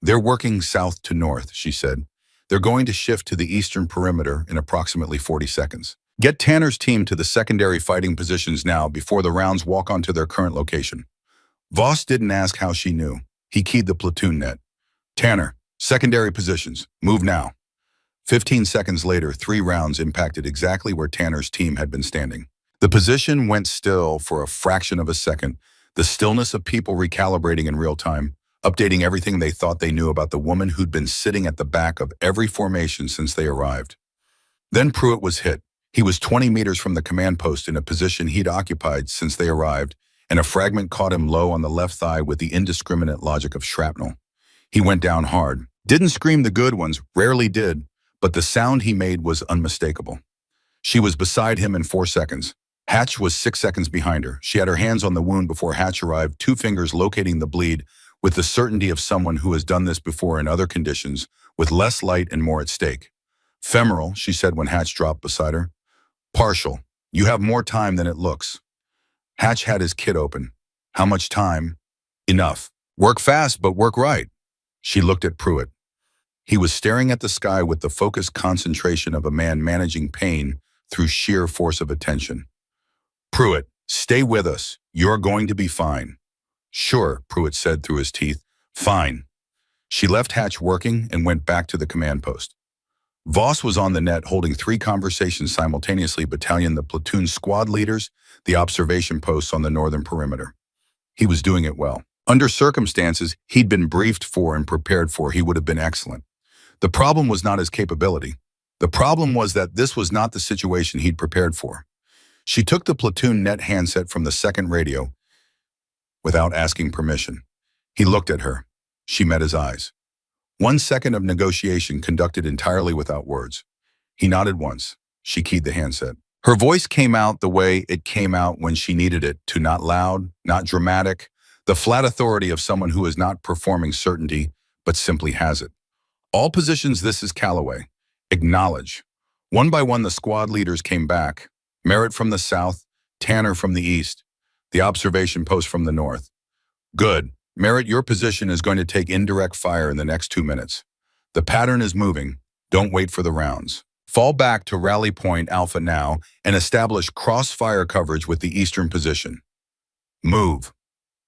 B: "They're working south to north," she said. "They're going to shift to the eastern perimeter in approximately 40 seconds. Get Tanner's team to the secondary fighting positions now before the rounds walk onto their current location." Voss didn't ask how she knew. He keyed the platoon net. "Tanner, secondary positions. Move now." 15 seconds later, 3 rounds impacted exactly where Tanner's team had been standing. The position went still for a fraction of a second, the stillness of people recalibrating in real time, updating everything they thought they knew about the woman who'd been sitting at the back of every formation since they arrived. Then Pruitt was hit. He was 20 meters from the command post in a position he'd occupied since they arrived, and a fragment caught him low on the left thigh with the indiscriminate logic of shrapnel. He went down hard. Didn't scream the good ones, rarely did, but the sound he made was unmistakable. She was beside him in 4 seconds. Hatch was 6 seconds behind her. She had her hands on the wound before Hatch arrived, 2 fingers locating the bleed, with the certainty of someone who has done this before in other conditions, with less light and more at stake. "Femoral," she said when Hatch dropped beside her. "Partial. You have more time than it looks." Hatch had his kit open. "How much time?" "Enough. Work fast, but work right." She looked at Pruitt. He was staring at the sky with the focused concentration of a man managing pain through sheer force of attention. "Pruitt, stay with us. You're going to be fine." "Sure," Pruitt said through his teeth. "Fine." She left Hatch working and went back to the command post. Voss was on the net holding 3 conversations simultaneously, battalion, the platoon squad leaders, the observation posts on the northern perimeter. He was doing it well. Under circumstances he'd been briefed for and prepared for, he would have been excellent. The problem was not his capability. The problem was that this was not the situation he'd prepared for. She took the platoon net handset from the second radio without asking permission. He looked at her. She met his eyes. 1 second of negotiation conducted entirely without words. He nodded once. She keyed the handset. Her voice came out the way it came out when she needed it to, not loud, not dramatic, the flat authority of someone who is not performing certainty, but simply has it. "All positions, this is Calloway. Acknowledge." One by one, the squad leaders came back. Merritt from the south, Tanner from the east, the observation post from the north. "Good. Merritt, your position is going to take indirect fire in the next 2 minutes. The pattern is moving. Don't wait for the rounds. Fall back to Rally Point Alpha now and establish crossfire coverage with the eastern position. Move.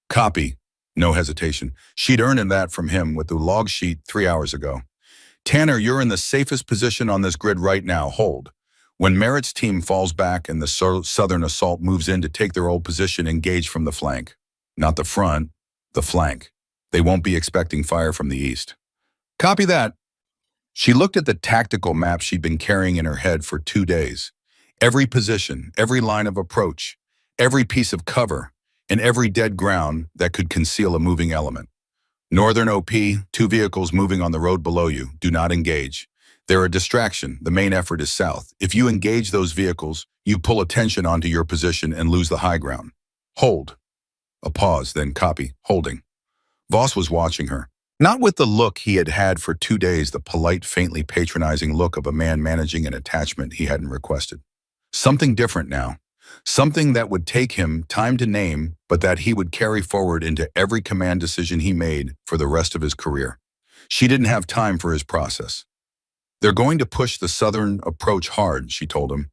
B: Copy. No hesitation. She'd earned that from him with the log sheet 3 hours ago. Tanner, you're in the safest position on this grid right now. Hold. When Merritt's team falls back and the Southern Assault moves in to take their old position, engage from the flank. Not the front, the flank. They won't be expecting fire from the east. Copy that. She looked at the tactical map she'd been carrying in her head for 2 days. Every position, every line of approach, every piece of cover, and every dead ground that could conceal a moving element. Northern OP, 2 vehicles moving on the road below you. Do not engage. They're a distraction. The main effort is south. If you engage those vehicles, you pull attention onto your position and lose the high ground. Hold. A pause, then copy. Holding. Voss was watching her. Not with the look he had had for 2 days, the polite, faintly patronizing look of a man managing an attachment he hadn't requested. Something different now. Something that would take him time to name, but that he would carry forward into every command decision he made for the rest of his career. She didn't have time for his process. They're going to push the southern approach hard, she told him.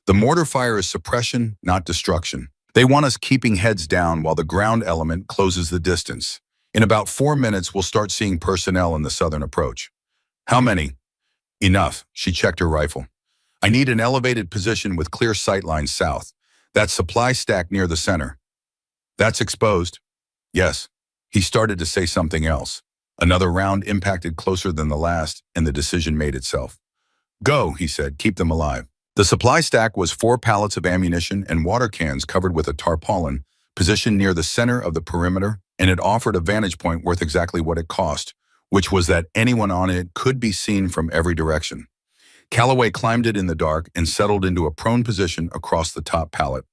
B: The mortar fire is suppression, not destruction. They want us keeping heads down while the ground element closes the distance. In about 4 minutes, we'll start seeing personnel in the southern approach. How many? Enough, she checked her rifle. I need an elevated position with clear sight lines south. That supply stack near the center. That's exposed. Yes. He started to say something else. Another round impacted closer than the last, and the decision made itself. Go, he said, keep them alive. The supply stack was 4 pallets of ammunition and water cans covered with a tarpaulin, positioned near the center of the perimeter, and it offered a vantage point worth exactly what it cost, which was that anyone on it could be seen from every direction. Calloway climbed it in the dark and settled into a prone position across the top pallet.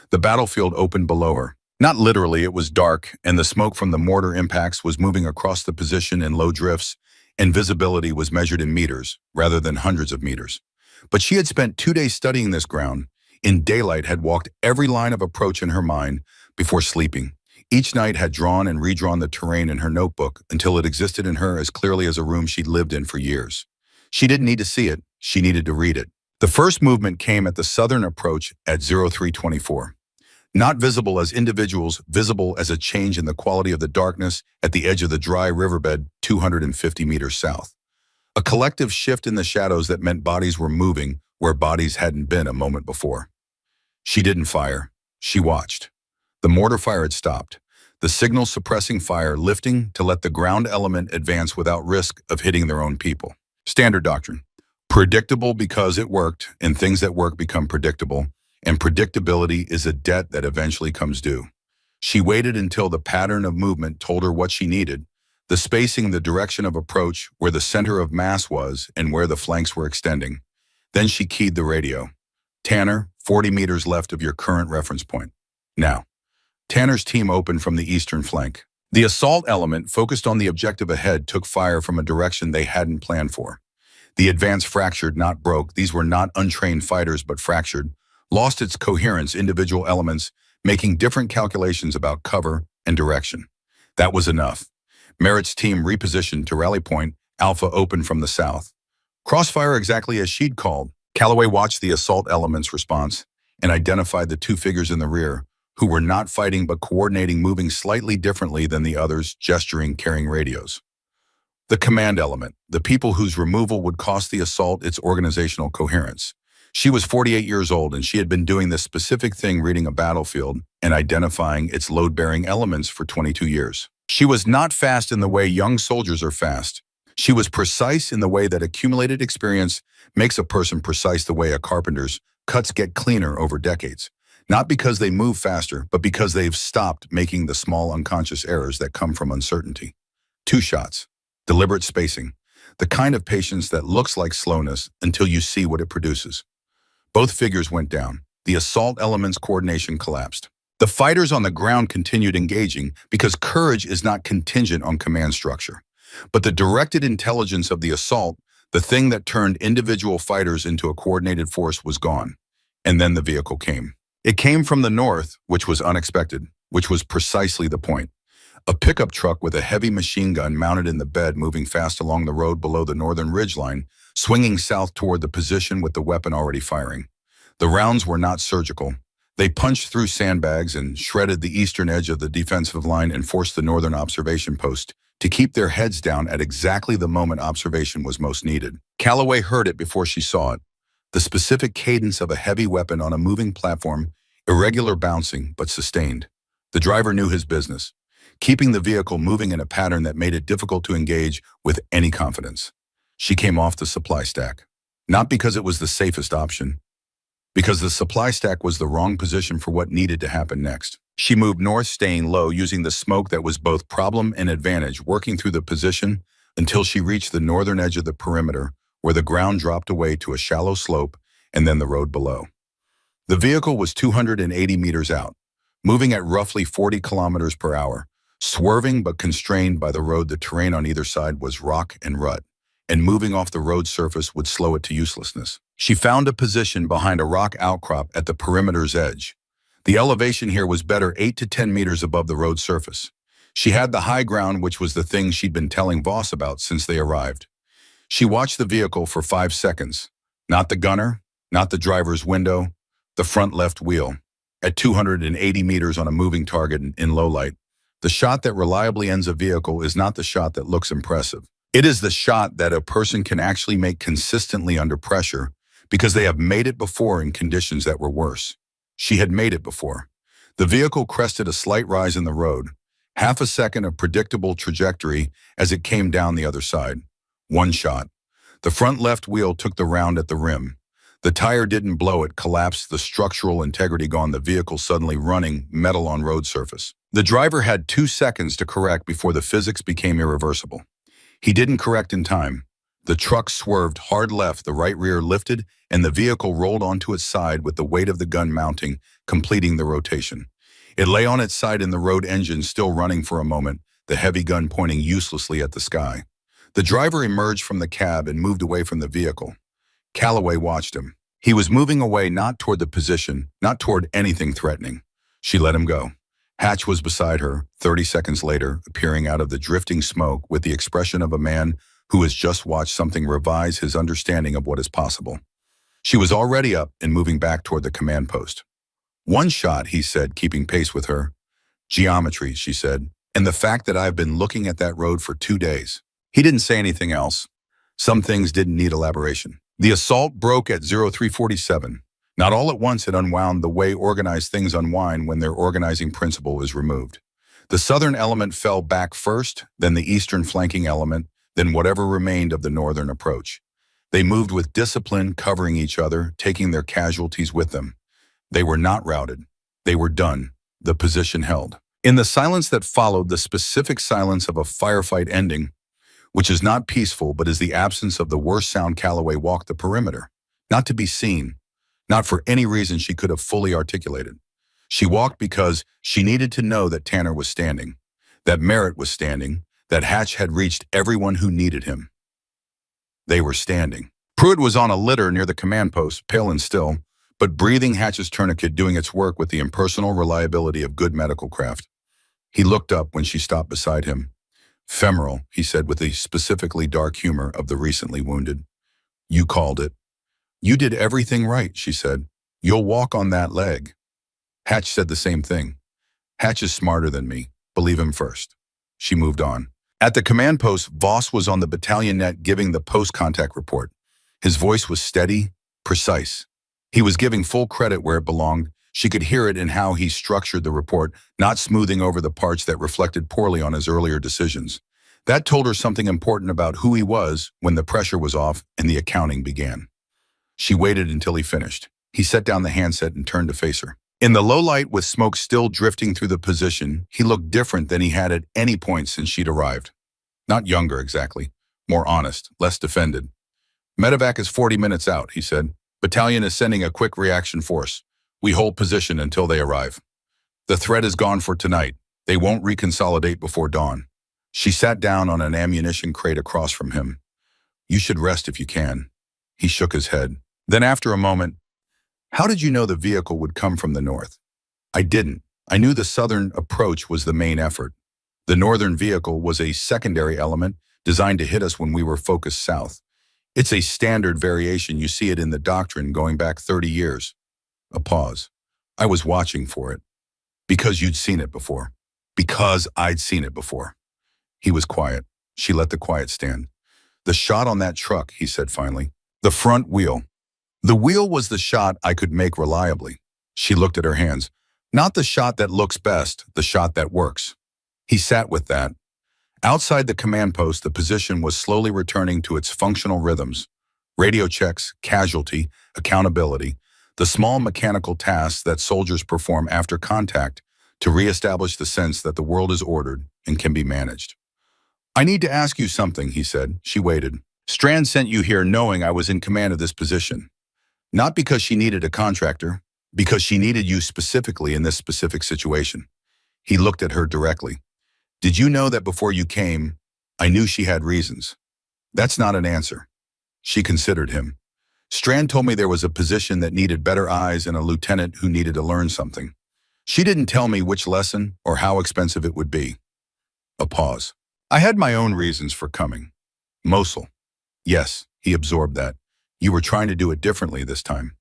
B: The battlefield opened below her. Not literally, it was dark, and the smoke from the mortar impacts was moving across the position in low drifts, and visibility was measured in meters, rather than hundreds of meters. But she had spent 2 days studying this ground, in daylight had walked every line of approach in her mind before sleeping. Each night had drawn and redrawn the terrain in her notebook until it existed in her as clearly as a room she'd lived in for years. She didn't need to see it, she needed to read it. The first movement came at the southern approach at 0324. Not visible as individuals, visible as a change in the quality of the darkness at the edge of the dry riverbed 250 meters south. A collective shift in the shadows that meant bodies were moving where bodies hadn't been a moment before. She didn't fire. She watched. The mortar fire had stopped, the signal suppressing fire lifting to let the ground element advance without risk of hitting their own people. Standard doctrine. Predictable because it worked, and things that work become predictable, and predictability is a debt that eventually comes due. She waited until the pattern of movement told her what she needed, the spacing, the direction of approach, where the center of mass was, and where the flanks were extending. Then she keyed the radio. Tanner, 40 meters left of your current reference point. Now. Tanner's team opened from the eastern flank. The assault element, focused on the objective ahead, took fire from a direction they hadn't planned for. The advance fractured, not broke. These were not untrained fighters, but fractured. Lost its coherence, individual elements, making different calculations about cover and direction. That was enough. Merritt's team repositioned to rally point. Alpha opened from the south. Crossfire exactly as she'd called. Calloway watched the assault element's response and identified the 2 figures in the rear, who were not fighting but coordinating, moving slightly differently than the others, gesturing, carrying radios. The command element, the people whose removal would cost the assault its organizational coherence. She was 48 years old, and she had been doing this specific thing, reading a battlefield and identifying its load-bearing elements for 22 years. She was not fast in the way young soldiers are fast. She was precise in the way that accumulated experience makes a person precise, the way a carpenter's cuts get cleaner over decades. Not because they move faster, but because they've stopped making the small unconscious errors that come from uncertainty. 2 shots. Deliberate spacing. The kind of patience that looks like slowness until you see what it produces. Both figures went down. The assault element's coordination collapsed. The fighters on the ground continued engaging because courage is not contingent on command structure. But the directed intelligence of the assault, the thing that turned individual fighters into a coordinated force, was gone. And then the vehicle came. It came from the north, which was unexpected, which was precisely the point. A pickup truck with a heavy machine gun mounted in the bed moving fast along the road below the northern ridgeline, swinging south toward the position with the weapon already firing. The rounds were not surgical. They punched through sandbags and shredded the eastern edge of the defensive line and forced the northern observation post to keep their heads down at exactly the moment observation was most needed. Calloway heard it before she saw it. The specific cadence of a heavy weapon on a moving platform, irregular bouncing, but sustained. The driver knew his business, keeping the vehicle moving in a pattern that made it difficult to engage with any confidence. She came off the supply stack. Not because it was the safest option, because the supply stack was the wrong position for what needed to happen next. She moved north, staying low, using the smoke that was both problem and advantage, working through the position until she reached the northern edge of the perimeter, where the ground dropped away to a shallow slope and then the road below. The vehicle was 280 meters out, moving at roughly 40 kilometers per hour, swerving but constrained by the road. The terrain on either side was rock and rut, and moving off the road surface would slow it to uselessness. She found a position behind a rock outcrop at the perimeter's edge. The elevation here was better 8 to 10 meters above the road surface. She had the high ground, which was the thing she'd been telling Voss about since they arrived. She watched the vehicle for 5 seconds. Not the gunner, not the driver's window, the front left wheel. At 280 meters on a moving target in low light, the shot that reliably ends a vehicle is not the shot that looks impressive. It is the shot that a person can actually make consistently under pressure because they have made it before in conditions that were worse. She had made it before. The vehicle crested a slight rise in the road, half a second of predictable trajectory as it came down the other side. One shot. The front left wheel took the round at the rim. The tire didn't blow, it collapsed, the structural integrity gone, the vehicle suddenly running, metal on road surface. The driver had 2 seconds to correct before the physics became irreversible. He didn't correct in time. The truck swerved hard left, the right rear lifted, and the vehicle rolled onto its side with the weight of the gun mounting, completing the rotation. It lay on its side in the road, engine still running for a moment, the heavy gun pointing uselessly at the sky. The driver emerged from the cab and moved away from the vehicle. Calloway watched him. He was moving away, not toward the position, not toward anything threatening. She let him go. Hatch was beside her, 30 seconds later, appearing out of the drifting smoke with the expression of a man who has just watched something revise his understanding of what is possible. She was already up and moving back toward the command post. One shot, he said, keeping pace with her. Geometry, she said, and the fact that I've been looking at that road for 2 days. He didn't say anything else. Some things didn't need elaboration. The assault broke at 0347. Not all at once, it unwound the way organized things unwind when their organizing principle is removed. The southern element fell back first, then the eastern flanking element, then whatever remained of the northern approach. They moved with discipline, covering each other, taking their casualties with them. They were not routed. They were done. The position held. In the silence that followed, the specific silence of a firefight ending, which is not peaceful but is the absence of the worst sound, Calloway walked the perimeter, not to be seen, not for any reason she could have fully articulated. She walked because she needed to know that Tanner was standing, that Merritt was standing, that Hatch had reached everyone who needed him. They were standing. Pruitt was on a litter near the command post, pale and still, but breathing, Hatch's tourniquet doing its work with the impersonal reliability of good medical craft. He looked up when she stopped beside him. Femoral, he said with the specifically dark humor of the recently wounded. You called it. You did everything right, she said. You'll walk on that leg. Hatch said the same thing. Hatch is smarter than me. Believe him first. She moved on. At the command post, Voss was on the battalion net giving the post-contact report. His voice was steady, precise. He was giving full credit where it belonged. She could hear it in how he structured the report, not smoothing over the parts that reflected poorly on his earlier decisions. That told her something important about who he was when the pressure was off and the accounting began. She waited until he finished. He set down the handset and turned to face her. In the low light, with smoke still drifting through the position, he looked different than he had at any point since she'd arrived. Not younger, exactly. More honest, less defended. Medevac is 40 minutes out, he said. Battalion is sending a quick reaction force. We hold position until they arrive. The threat is gone for tonight. They won't reconsolidate before dawn. She sat down on an ammunition crate across from him. You should rest if you can. He shook his head. Then after a moment, how did you know the vehicle would come from the north? I didn't. I knew the southern approach was the main effort. The northern vehicle was a secondary element designed to hit us when we were focused south. It's a standard variation. You see it in the doctrine going back 30 years. A pause. I was watching for it. Because you'd seen it before. Because I'd seen it before. He was quiet. She let the quiet stand. The shot on that truck, he said finally. The front wheel. The wheel was the shot I could make reliably. She looked at her hands. Not the shot that looks best, the shot that works. He sat with that. Outside the command post, the position was slowly returning to its functional rhythms. Radio checks, casualty, accountability, the small mechanical tasks that soldiers perform after contact to reestablish the sense that the world is ordered and can be managed. I need to ask you something, he said. She waited. Strand sent you here knowing I was in command of this position. Not because she needed a contractor, because she needed you specifically in this specific situation. He looked at her directly. Did you know that before you came, I knew she had reasons? That's not an answer. She considered him. Strand told me there was a position that needed better eyes and a lieutenant who needed to learn something. She didn't tell me which lesson or how expensive it would be. A pause. I had my own reasons for coming. Mosul. Yes, he absorbed that. You were trying to do it differently this time.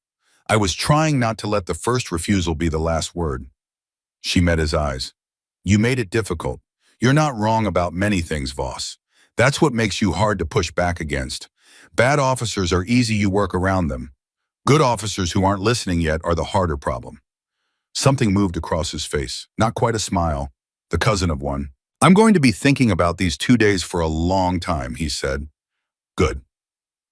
B: I was trying not to let the first refusal be the last word. She met his eyes. You made it difficult. You're not wrong about many things, Voss. That's what makes you hard to push back against. Bad officers are easy, you work around them. Good officers who aren't listening yet are the harder problem. Something moved across his face, not quite a smile, the cousin of one. I'm going to be thinking about these 2 days for a long time, he said. Good.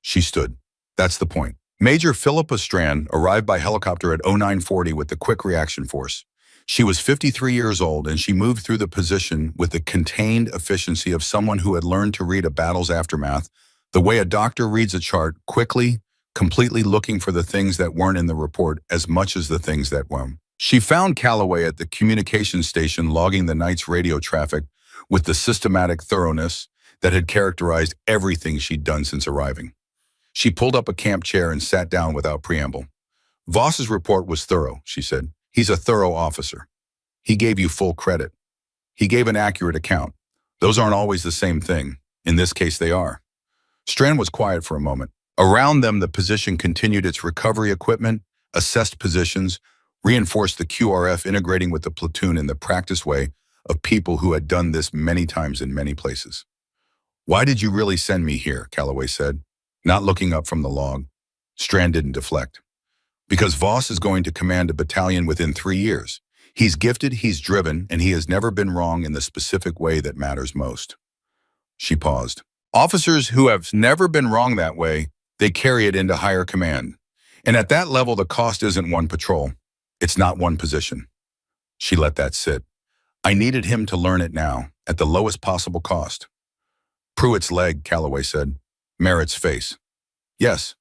B: She stood. That's the point. Major Philippa Strand arrived by helicopter at 0940 with the Quick Reaction Force. She was 53 years old and she moved through the position with the contained efficiency of someone who had learned to read a battle's aftermath, the way a doctor reads a chart, quickly, completely looking for the things that weren't in the report as much as the things that were. She found Calloway at the communications station logging the night's radio traffic with the systematic thoroughness that had characterized everything she'd done since arriving. She pulled up a camp chair and sat down without preamble. Voss's report was thorough, she said. He's a thorough officer. He gave you full credit. He gave an accurate account. Those aren't always the same thing. In this case, they are. Strand was quiet for a moment. Around them, the position continued its recovery equipment, assessed positions, reinforced the QRF integrating with the platoon in the practice way of people who had done this many times in many places. Why did you really send me here? Calloway said, not looking up from the log. Strand didn't deflect. Because Voss is going to command a battalion within 3 years. He's gifted, he's driven, and he has never been wrong in the specific way that matters most. She paused. Officers who have never been wrong that way, they carry it into higher command. And at that level, the cost isn't one patrol. It's not one position. She let that sit. I needed him to learn it now, at the lowest possible cost. Pruitt's leg, Calloway said. Merritt's face. Yes.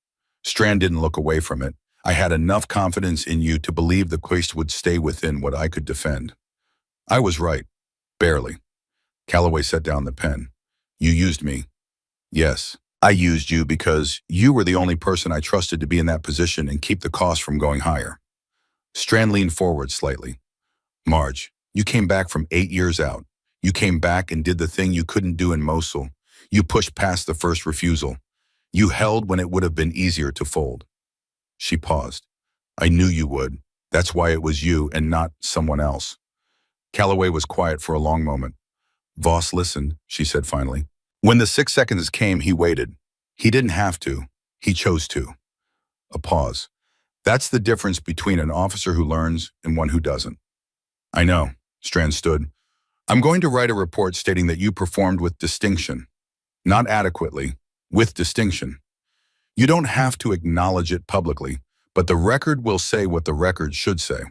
B: Strand didn't look away from it. I had enough confidence in you to believe the quest would stay within what I could defend. I was right. Barely. Calloway set down the pen. You used me. Yes, I used you because you were the only person I trusted to be in that position and keep the cost from going higher. Strand leaned forward slightly. Marge, you came back from 8 years out. You came back and did the thing you couldn't do in Mosul. You pushed past the first refusal. You held when it would have been easier to fold. She paused. I knew you would. That's why it was you and not someone else. Calloway was quiet for a long moment. Voss listened, she said finally. When the 6 seconds came, he waited. He didn't have to. He chose to. A pause. That's the difference between an officer who learns and one who doesn't. I know. Strand stood. I'm going to write a report stating that you performed with distinction. Not adequately, with distinction. You don't have to acknowledge it publicly, but the record will say what the record should say.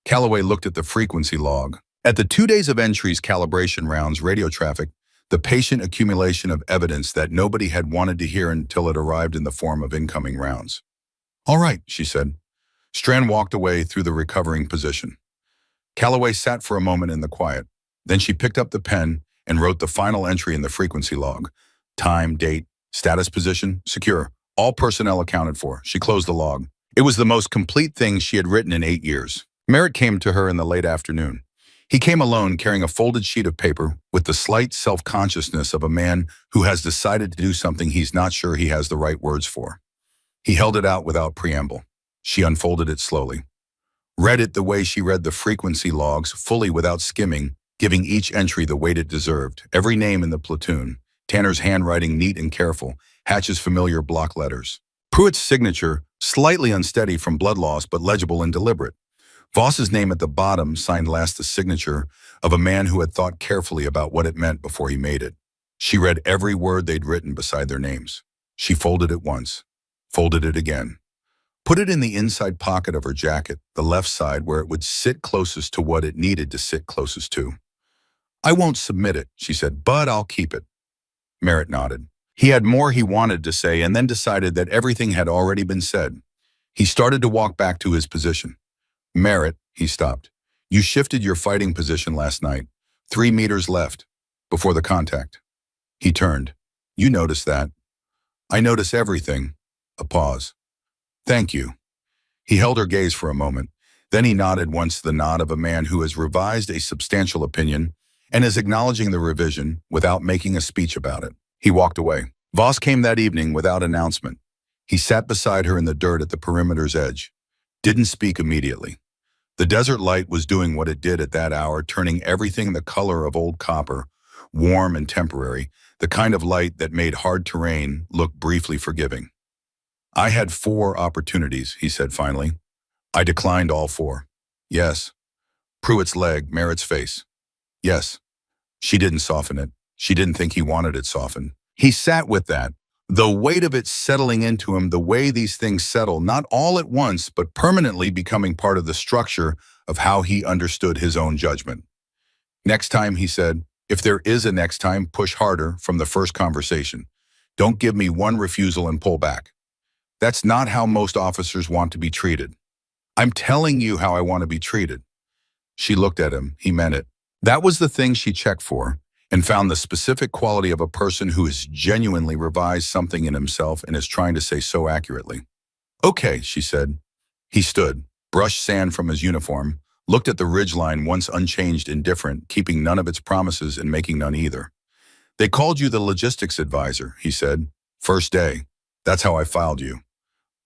B: Calloway looked at the frequency log. At the 2 days of entries, calibration rounds, radio traffic, the patient accumulation of evidence that nobody had wanted to hear until it arrived in the form of incoming rounds. All right, she said. Strand walked away through the recovering position. Calloway sat for a moment in the quiet. Then she picked up the pen and wrote the final entry in the frequency log. Time, date, status position, secure. All personnel accounted for. She closed the log. It was the most complete thing she had written in 8 years. Merritt came to her in the late afternoon. He came alone carrying a folded sheet of paper with the slight self-consciousness of a man who has decided to do something he's not sure he has the right words for. He held it out without preamble. She unfolded it slowly. Read it the way she read the frequency logs, fully without skimming, giving each entry the weight it deserved. Every name in the platoon, Tanner's handwriting neat and careful, Hatch's familiar block letters. Pruitt's signature, slightly unsteady from blood loss but legible and deliberate. Voss's name at the bottom, signed last the signature of a man who had thought carefully about what it meant before he made it. She read every word they'd written beside their names. She folded it once, folded it again. Put it in the inside pocket of her jacket, the left side where it would sit closest to what it needed to sit closest to. "I won't submit it," she said, "but I'll keep it." Merritt nodded. He had more he wanted to say and then decided that everything had already been said. He started to walk back to his position. "Merritt," he stopped, "you shifted your fighting position last night. 3 meters left, before the contact." He turned. "You noticed that?" "I notice everything." A pause. "Thank you." He held her gaze for a moment. Then he nodded once, the nod of a man who has revised a substantial opinion and is acknowledging the revision without making a speech about it. He walked away. Voss came that evening without announcement. He sat beside her in the dirt at the perimeter's edge. Didn't speak immediately. The desert light was doing what it did at that hour, turning everything the color of old copper, warm and temporary, the kind of light that made hard terrain look briefly forgiving. "I had 4 opportunities," he said finally. "I declined all 4. Yes." Pruitt's leg, Merritt's face. "Yes." She didn't soften it. She didn't think he wanted it softened. He sat with that, the weight of it settling into him the way these things settle, not all at once, but permanently becoming part of the structure of how he understood his own judgment. "Next time," he said, "if there is a next time, push harder from the first conversation. Don't give me one refusal and pull back. That's not how most officers want to be treated." "I'm telling you how I want to be treated." She looked at him. He meant it. That was the thing she checked for, and found the specific quality of a person who has genuinely revised something in himself and is trying to say so accurately. "Okay," she said. He stood, brushed sand from his uniform, looked at the ridgeline once unchanged and different, keeping none of its promises and making none either. "They called you the logistics advisor," he said. "First day. That's how I filed you."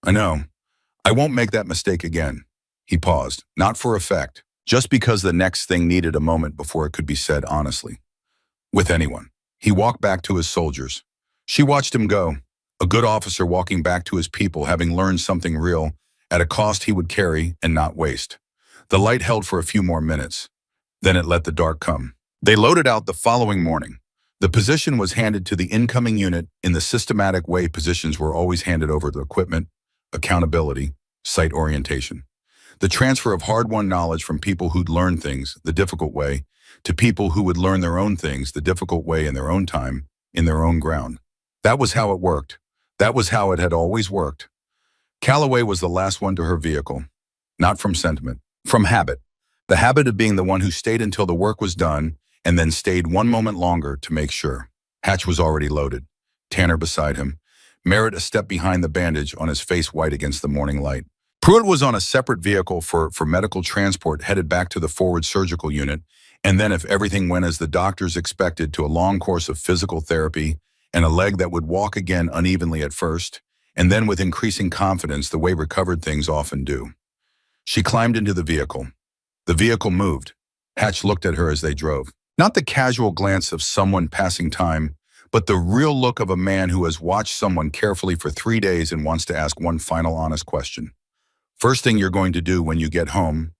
B: "I know. I won't make that mistake again." He paused, not for effect, just because the next thing needed a moment before it could be said honestly. With anyone. He walked back to his soldiers. She watched him go, a good officer walking back to his people, having learned something real, at a cost he would carry and not waste. The light held for a few more minutes. Then it let the dark come. They loaded out the following morning. The position was handed to the incoming unit in the systematic way positions were always handed over to equipment, accountability, site orientation. The transfer of hard-won knowledge from people who'd learned things the difficult way to people who would learn their own things the difficult way in their own time, in their own ground. That was how it worked. That was how it had always worked. Calloway was the last one to her vehicle, not from sentiment, from habit. The habit of being the one who stayed until the work was done and then stayed one moment longer to make sure. Hatch was already loaded. Tanner beside him. Merritt a step behind the bandage, on his face white against the morning light. Pruitt was on a separate vehicle for medical transport headed back to the forward surgical unit, and then if everything went as the doctors expected, to a long course of physical therapy and a leg that would walk again unevenly at first, and then with increasing confidence the way recovered things often do. She climbed into the vehicle. The vehicle moved. Hatch looked at her as they drove. Not the casual glance of someone passing time, but the real look of a man who has watched someone carefully for 3 days and wants to ask one final honest question. "First thing you're going to do when you get home,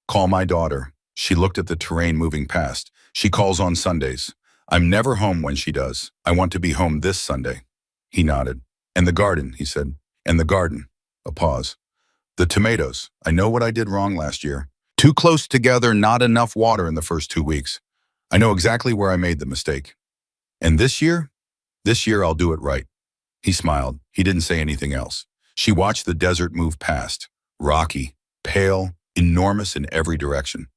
B: call my daughter." She looked at the terrain moving past. "She calls on Sundays. I'm never home when she does. I want to be home this Sunday." He nodded. "And the garden," he said. "And the garden." A pause. "The tomatoes. I know what I did wrong last year. Too close together, not enough water in the first 2 weeks. I know exactly where I made the mistake. And this year I'll do it right." He smiled. He didn't say anything else. She watched the desert move past. Rocky, pale, enormous in every direction.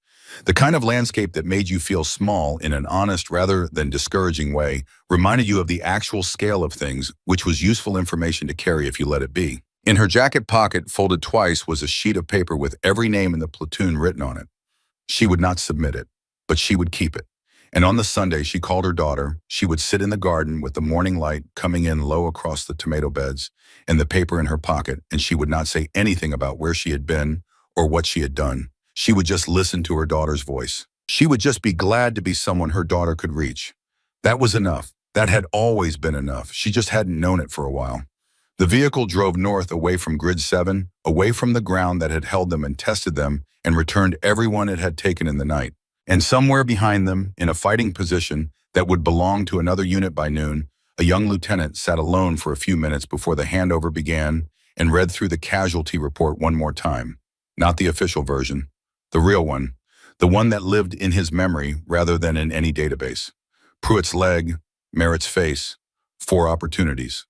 B: The kind of landscape that made you feel small in an honest rather than discouraging way, reminded you of the actual scale of things, which was useful information to carry if you let it be. In her jacket pocket, folded twice, was a sheet of paper with every name in the platoon written on it. She would not submit it. but she would keep it. And on the Sunday, she called her daughter. She would sit in the garden with the morning light coming in low across the tomato beds and the paper in her pocket, and she would not say anything about where she had been or what she had done. She would just listen to her daughter's voice. She would just be glad to be someone her daughter could reach. That was enough. That had always been enough. She just hadn't known it for a while. The vehicle drove north away from Grid 7, away from the ground that had held them and tested them and returned everyone it had taken in the night. And somewhere behind them, in a fighting position that would belong to another unit by noon, a young lieutenant sat alone for a few minutes before the handover began and read through the casualty report one more time. Not the official version, the real one, the one that lived in his memory rather than in any database. Pruitt's leg, Merritt's face, 4 opportunities,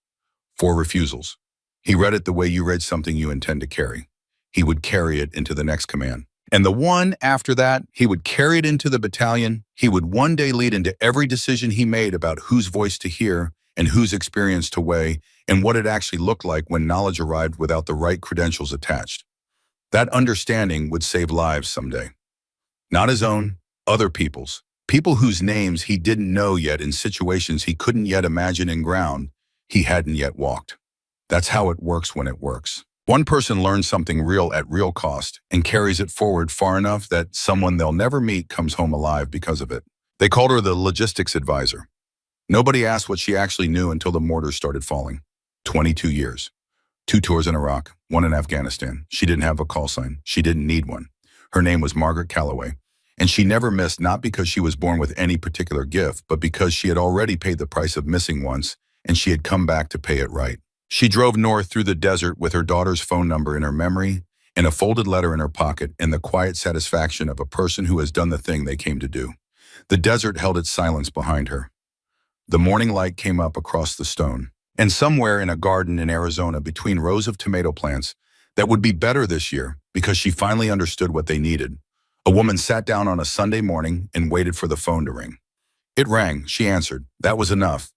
B: 4 refusals. He read it the way you read something you intend to carry. He would carry it into the next command. And the one after that, he would carry it into the battalion. He would one day lead into every decision he made about whose voice to hear and whose experience to weigh and what it actually looked like when knowledge arrived without the right credentials attached. That understanding would save lives someday. Not his own, other people's. People whose names he didn't know yet in situations he couldn't yet imagine in ground he hadn't yet walked. That's how it works when it works. One person learns something real at real cost and carries it forward far enough that someone they'll never meet comes home alive because of it. They called her the logistics advisor. Nobody asked what she actually knew until the mortars started falling. 22 years. 2 tours in Iraq, 1 in Afghanistan. She didn't have a call sign. She didn't need one. Her name was Margaret Calloway. And she never missed, not because she was born with any particular gift, but because she had already paid the price of missing once, and she had come back to pay it right. She drove north through the desert with her daughter's phone number in her memory and a folded letter in her pocket and the quiet satisfaction of a person who has done the thing they came to do. The desert held its silence behind her. The morning light came up across the stone, and somewhere in a garden in Arizona between rows of tomato plants that would be better this year because she finally understood what they needed, a woman sat down on a Sunday morning and waited for the phone to ring. It rang. She answered. That was enough.